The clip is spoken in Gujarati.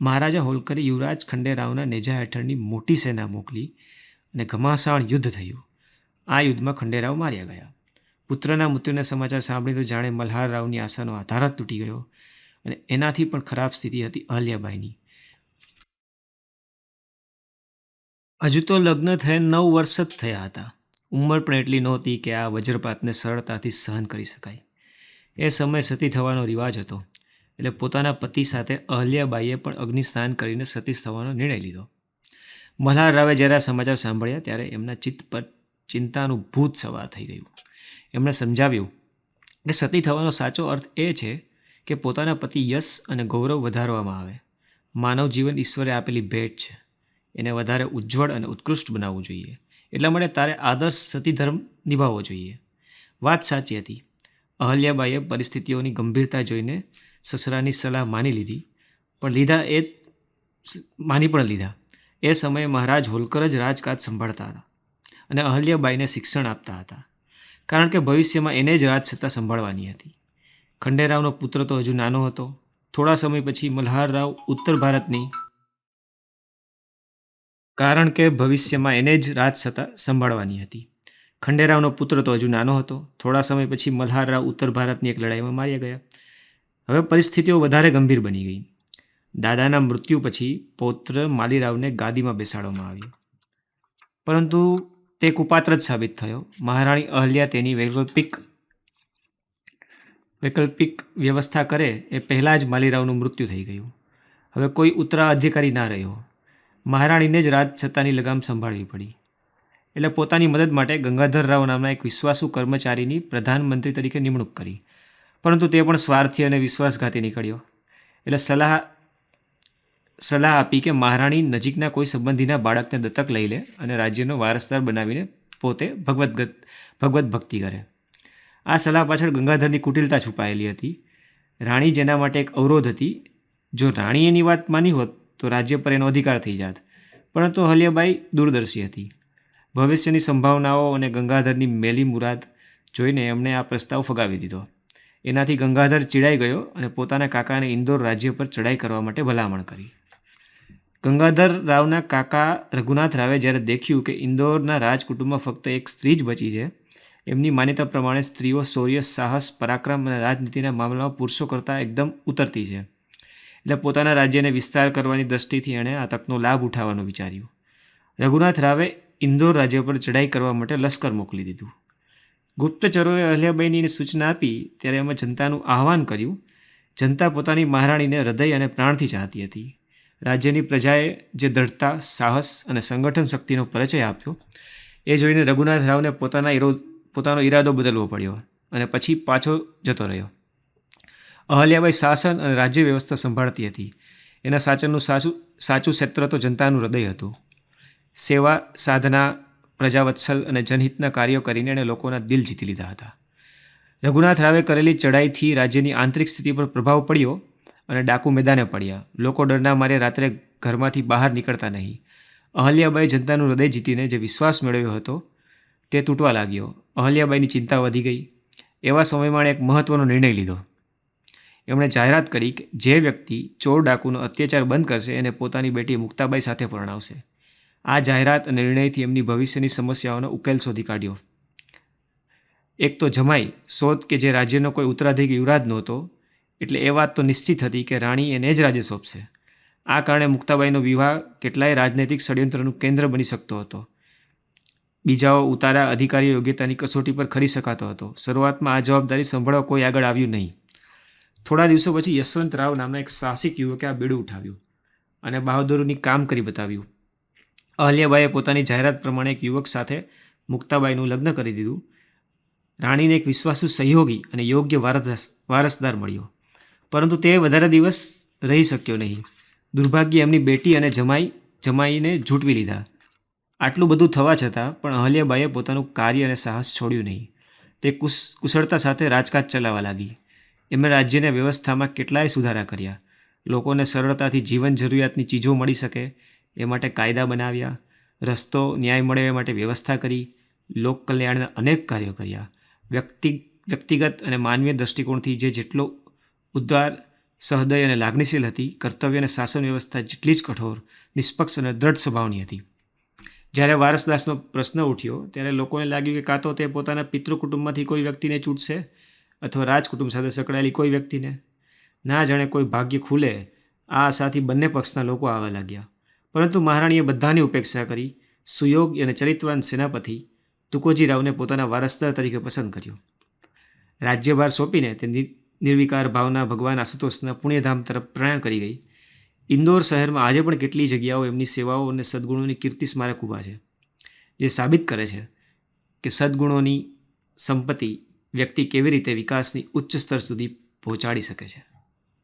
મહારાજા હોલકરે યુવરાજ ખંડેરાવના નેજા હેઠળની મોટી સેના મોકલી અને ઘમાસાણ યુદ્ધ થયું. આ યુદ્ધમાં ખંડેરાવ માર્યા ગયા. પુત્રના મૃત્યુના સમાચાર સાંભળીને જાણે મલ્હારરાવની આશાનો આધાર જ તૂટી ગયો અને એનાથી પણ ખરાબ સ્થિતિ હતી અહલ્યાબાઈની. હજુ તો લગ્ન થયે 9 વર્ષ જ થયા હતા. ઉંમર પણ એટલી નહોતી કે આ વજ્રપાતને સરળતાથી સહન કરી શકાય. એ સમયે સતી થવાનો રિવાજ હતો, એટલે પોતાના પતિ સાથે અહલ્યાબાઈએ પણ અગ્નિસ્નાન કરીને સતી થવાનો નિર્ણય લીધો. મલ્હારરાવે જ્યારે આ સમાચાર સાંભળ્યા ત્યારે એમના ચિત્ત પર ચિંતાનું ભૂત સવાર થઈ ગયું. એમણે સમજાવ્યું કે સતી થવાનો સાચો અર્થ એ છે કે પોતાના પતિ યશ અને ગૌરવ વધારવામાં આવે. માનવ જીવન ઈશ્વરે આપેલી ભેટ છે, એને વધારે ઉજ્જવળ અને ઉત્કૃષ્ટ બનાવવું જોઈએ. એટલા માટે તારે આદર્શ સતી ધર્મ નિભાવવો જોઈએ. વાત સાચી હતી. અહલ્યાબાઈએ પરિસ્થિતિઓની ગંભીરતા જોઈને સસરાની સલાહ માની લીધા. એ સમયે મહારાજ હોલકર જ રાજકાજ સંભાળતા હતા અને અહલ્યાબાઈને શિક્ષણ આપતા હતા, કારણ કે ભવિષ્યમાં એને જ રાજસત્તા સંભાળવાની હતી. ખંડેરાવનો પુત્ર તો હજુ નાનો હતો. થોડા સમય પછી મલ્હારરાવ ઉત્તર ભારતની એક લડાઈમાં માર્યા ગયા. હવે પરિસ્થિતિઓ વધારે ગંભીર બની ગઈ. દાદાના મૃત્યુ પછી પૌત્ર માલીરાવને ગાદીમાં બેસાડવામાં આવ્યો, પરંતુ તે કુપાત્ર જ સાબિત થયો. મહારાણી અહલ્યા તેની વૈકલ્પિક વ્યવસ્થા કરે એ પહેલાં જ માલીરાવનું મૃત્યુ થઈ ગયું. હવે કોઈ ઉત્તરાધિકારી ના રહ્યો. મહારાણીને જ રાજસત્તાની લગામ સંભાળવી પડી. એટલે પોતાની મદદ માટે ગંગાધરરાવ નામના એક વિશ્વાસુ કર્મચારીની પ્રધાનમંત્રી તરીકે નિમણૂક કરી, પરંતુ તે પણ સ્વાર્થી અને વિશ્વાસઘાતી નીકળ્યો. એટલે સલાહ આપી કે મહારાણી નજીકના કોઈ સંબંધીના બાળકને દત્તક લઈ લે અને રાજ્યનો વારસદાર બનાવીને પોતે ભગવત ભક્તિ કરે. આ સલાહ પાછળ ગંગાધરની કુટિલતા છુપાયેલી હતી. રાણી જેના માટે એક અવરોધ હતી. જો રાણી એની વાત માની હોત તો રાજ્ય પર એનો અધિકાર થઈ જાત, પરંતુ અહલ્યાબાઈ દૂરદર્શી હતી. ભવિષ્યની સંભાવનાઓ અને ગંગાધરની મેલી મુરાદ જોઈને એમણે આ પ્રસ્તાવ ફગાવી દીધો. એનાથી ગંગાધર ચીડાઈ ગયો અને પોતાના કાકાને ઇન્દોર રાજ્ય પર ચડાઈ કરવા માટે ભલામણ કરી. ગંગાધર રાવના કાકા રઘુનાથ રાવે જ્યારે દેખ્યું કે ઇન્દોરના રાજકુટુંબમાં ફક્ત એક સ્ત્રી જ બચી છે, એમની માન્યતા પ્રમાણે સ્ત્રીઓ શૌર્ય, સાહસ, પરાક્રમ અને રાજનીતિના મામલામાં પુરુષો કરતાં એકદમ ઉતરતી છે, એટલે પોતાના રાજ્યને વિસ્તાર કરવાની દ્રષ્ટિથી એણે આ તકનો લાભ ઉઠાવવાનું વિચાર્યું. રઘુનાથ રાવે ઇન્દોર રાજ્ય પર ચડાઈ કરવા માટે લશ્કર મોકલી દીધું. ગુપ્તચરોએ અહલ્યાબાઈની સૂચના આપી ત્યારે એમાં જનતાનું આહ્વાન કર્યું. જનતા પોતાની મહારાણીને હૃદય અને પ્રાણથી ચાહતી હતી. રાજ્યની પ્રજાએ જે દ્રઢતા, સાહસ અને સંગઠન શક્તિનો પરિચય આપ્યો, એ જોઈને રઘુનાથ રાવને પોતાનો ઈરાદો બદલવો પડ્યો અને પછી પાછો જતો રહ્યો. અહલ્યાબાઈ શાસન અને રાજ્ય વ્યવસ્થા સંભાળતી હતી. એના શાસનનું સાચું ક્ષેત્ર તો જનતાનું હૃદય હતું. સેવા, સાધના, પ્રજાવત્સલ અને જનહિતના કાર્યો કરીને એણે લોકોના દિલ જીતી લીધા હતા. રઘુનાથ રાવે કરેલી ચડાઈથી રાજ્યની આંતરિક સ્થિતિ પર પ્રભાવ પડ્યો અને ડાકુ મેદાને પડ્યા. લોકો ડરના મારે રાત્રે ઘરમાંથી બહાર નીકળતા નહીં. અહલ્યાબાઈ જનતાનું હૃદય જીતીને જે વિશ્વાસ મેળવ્યો હતો તે તૂટવા લાગ્યો. અહલ્યાબાઈની ચિંતા વધી ગઈ. એવા સમયમાં એણે એક મહત્ત્વનો નિર્ણય લીધો. એમણે જાહેરાત કરી કે જે વ્યક્તિ ચોર ડાકુનો અત્યાચાર બંધ કરશે એને પોતાની બેટી મુક્તાબાઈ સાથે પરણાવશે. આ જાહેરાત અને નિર્ણયથી એમની ભવિષ્યની સમસ્યાઓનો ઉકેલ શોધી કાઢ્યો. એક તો જમાઈ શોધ કે જે રાજ્યનો કોઈ ઉત્તરાધિકારી યુવરાજ નહોતો, એટલે એ વાત તો નિશ્ચિત હતી કે રાણી એને જ રાજ્ય સોંપશે. આ કારણે મુક્તાબાઈનો વિવાહ કેટલાય રાજનૈતિક ષડયંત્રનું કેન્દ્ર બની શકતો હતો. બીજાઓ ઉતારા અધિકારીઓ યોગ્યતાની કસોટી પર ખરી શકાતો હતો. શરૂઆતમાં આ જવાબદારી સંભાળવા કોઈ આગળ આવ્યું નહીં. થોડા દિવસો પછી યશવંતરાવ નામના એક સાહસિક યુવકે આ બેડું ઉઠાવ્યું અને બહાદુરીની કામ કરી બતાવ્યું. અહલ્યાબાઈએ પોતાની જાહેરાત પ્રમાણે એક યુવક સાથે મુક્તાબાઈનું લગ્ન કરી દીધું. રાણીને એક વિશ્વાસુ સહયોગી અને યોગ્ય વારસદાર મળ્યો, પરંતુ તે વધારે દિવસ રહી શક્યો નહીં. દુર્ભાગ્યે એમની બેટી અને જમાઈને ઝૂંટવી લીધા. આટલું બધું થવા છતાં પણ અહલ્યાબાઈએ પોતાનું કાર્ય અને સાહસ છોડ્યું નહીં. તે કુશળતા સાથે રાજકાજ ચલાવવા લાગી. એમણે રાજ્યની વ્યવસ્થામાં કેટલાય સુધારા કર્યા. લોકોને સરળતાથી જીવન જરૂરિયાતની ચીજો મળી શકે એ માટે કાયદા બનાવ્યા. રસ્તો, ન્યાય મળે એ માટે વ્યવસ્થા કરી. લોક કલ્યાણના અનેક કાર્યો કર્યા. વ્યક્તિગત અને માનવીય દૃષ્ટિકોણથી જેટલો ઉદાર, સહૃદય અને લાગણીશીલ હતી, કર્તવ્ય અને શાસન વ્યવસ્થા જેટલી જ કઠોર, નિષ્પક્ષ અને દ્રઢ સ્વભાવની હતી. જ્યારે વારસદાસનો પ્રશ્ન ઉઠ્યો ત્યારે લોકોને લાગ્યું કે કાં તો તે પોતાના પિતૃકુટુંબમાંથી કોઈ વ્યક્તિને ચૂંટશે અથવા રાજકુટુંબ સાથે સંકળાયેલી કોઈ વ્યક્તિને. ના જાણે કોઈ ભાગ્ય ખુલે, આ આશાથી બંને પક્ષના લોકો આવવા લાગ્યા. પરંતુ મહારાણીએ બધાની ઉપેક્ષા કરી સુયોગ્ય અને ચરિત્રવાન સેનાપતિ તુકોજી રાવને પોતાના વારસદાર તરીકે પસંદ કર્યો. રાજ્યભાર સોંપીને તે નિર્વિકાર ભાવના ભગવાન આશુતોષના પુણ્યધામ તરફ પ્રયાણ કરી ગઈ. ઇન્દોર શહેરમાં આજે પણ કેટલી જગ્યાઓ એમની સેવાઓ અને સદ્ગુણોની કીર્તિ સ્મારક ઊભા છે, જે સાબિત કરે છે કે સદ્ગુણોની સંપત્તિ વ્યક્તિ કેવી રીતે વિકાસની ઉચ્ચ સ્તર સુધી પહોંચાડી શકે છે.